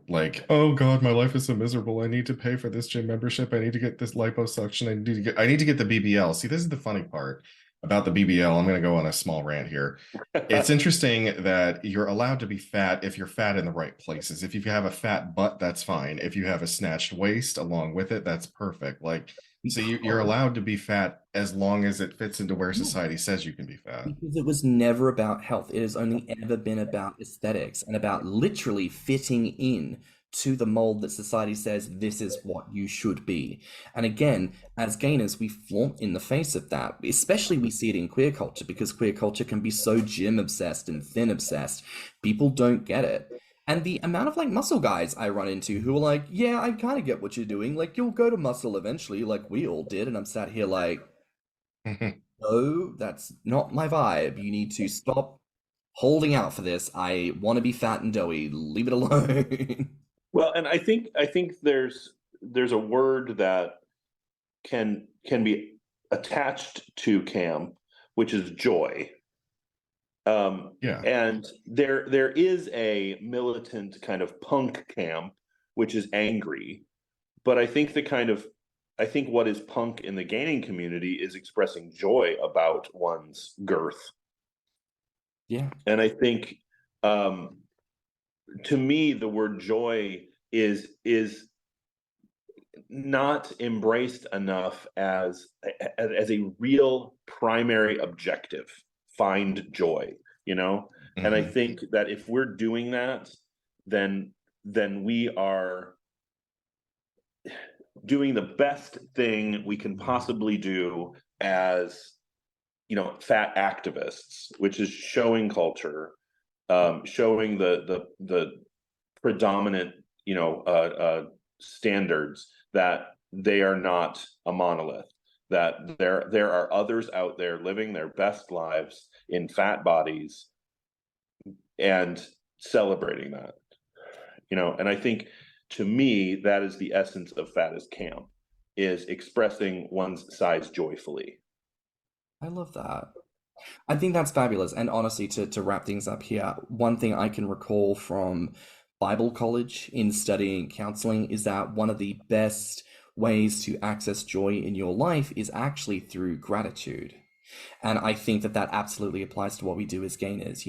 like, oh God, my life is so miserable. I need to pay for this gym membership. I need to get this liposuction. I need to get the BBL. See, this is the funny part about the BBL. I'm going to go on a small rant here. It's interesting that you're allowed to be fat if you're fat in the right places. If you have a fat butt, that's fine. If you have a snatched waist along with it, that's perfect. Like, so you're allowed to be fat as long as it fits into where society says you can be fat. because it was never about health. It has only ever been about aesthetics and about literally fitting in to the mold that society says this is what you should be. And again, as gainers, we flaunt in the face of that. Especially we see it in queer culture, because queer culture can be so gym obsessed and thin obsessed. People don't get it. And the amount of like muscle guys I run into who are like, yeah, I kind of get what you're doing. Like, you'll go to muscle eventually, like we all did. And I'm sat here like, no, that's not my vibe. You need to stop holding out for this. I want to be fat and doughy. Leave it alone. Well, and I think there's there's a word that can be attached to camp, which is joy. And there is a militant kind of punk camp, which is angry. But I think what is punk in the gaining community is expressing joy about one's girth. Yeah. And I think, to me, the word joy is not embraced enough as a real primary objective. Find joy, Mm-hmm. And I think that if we're doing that, then we are doing the best thing we can possibly do as, fat activists, which is showing culture, showing the predominant, standards, that they are not a monolith, that there are others out there living their best lives in fat bodies and celebrating that, and I think, to me, that is the essence of Fat is Camp, is expressing one's size joyfully. I love that. I think that's fabulous. And honestly, to wrap things up here, one thing I can recall from Bible college in studying counseling is that one of the best ways to access joy in your life is actually through gratitude. And I think that absolutely applies to what we do as gainers.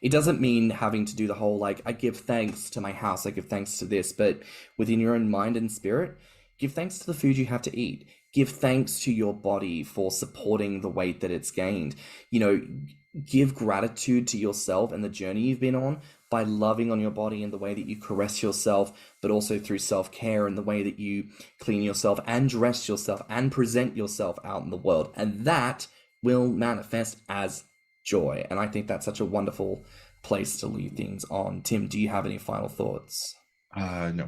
It doesn't mean having to do the whole, I give thanks to my house, I give thanks to this, but within your own mind and spirit, give thanks to the food you have to eat. Give thanks to your body for supporting the weight that it's gained. Give gratitude to yourself and the journey you've been on by loving on your body in the way that you caress yourself, but also through self-care in the way that you clean yourself and dress yourself and present yourself out in the world. And that will manifest as joy. And I think that's such a wonderful place to leave things on. Tim, do you have any final thoughts? No.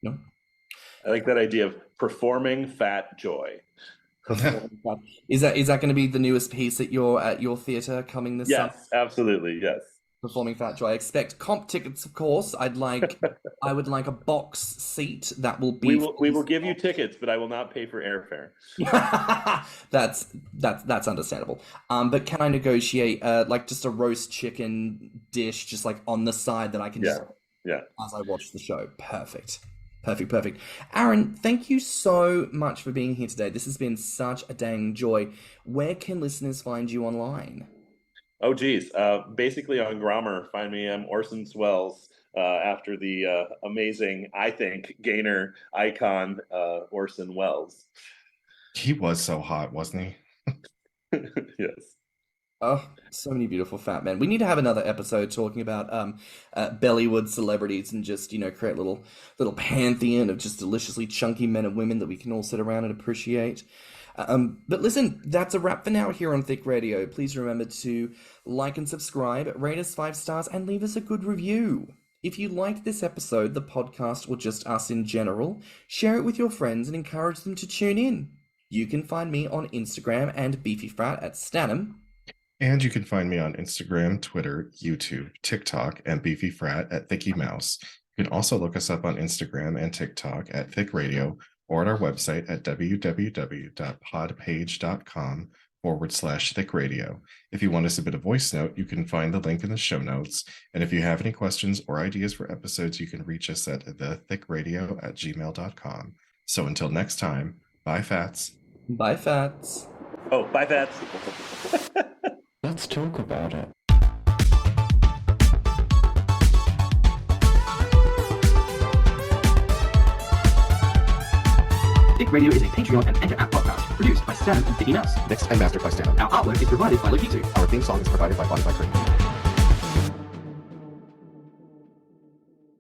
I like that idea of performing fat joy. Is that going to be the newest piece at your theatre coming this summer? Yes, absolutely. Yes. Performing fat joy. I expect comp tickets, of course. I would like a box seat that will be. We will give you tickets, but I will not pay for airfare. That's understandable. But can I negotiate just a roast chicken dish, just on the side that I can just as I watch the show? Perfect. Aaron, thank you so much for being here today. This has been such a dang joy. Where can listeners find you online? Oh, geez. Basically on Grommr, find me. I'm Orsonswells, after the amazing, I think, gainer icon, Orson Welles. He was so hot, wasn't he? Yes. Oh, so many beautiful fat men. We need to have another episode talking about Bellywood celebrities and just, create a little pantheon of just deliciously chunky men and women that we can all sit around and appreciate. But listen, that's a wrap for now here on Thicc Radio. Please remember to like and subscribe, rate us 5 stars, and leave us a good review. If you liked this episode, the podcast, or just us in general, share it with your friends and encourage them to tune in. You can find me on Instagram and BeefyFrat at stannnum. And you can find me on Instagram, Twitter, YouTube, TikTok, and BeefyFrat at ThickyMouse. You can also look us up on Instagram and TikTok at Thicc Radio, or at our website at www.podpage.com/Thicc Radio. If you want to submit a voice note, you can find the link in the show notes. And if you have any questions or ideas for episodes, you can reach us at thiccradio@gmail.com. So until next time, bye, Fats. Bye, Fats. Oh, bye, Fats. Let's talk about it. Thicc Radio is a Patreon and Enter app podcast produced by Stannnum and Thicky Mouse. Mixed and mastered by stannnum. Our artwork is provided by Lokitu. Our theme song is provided by Body by Cream.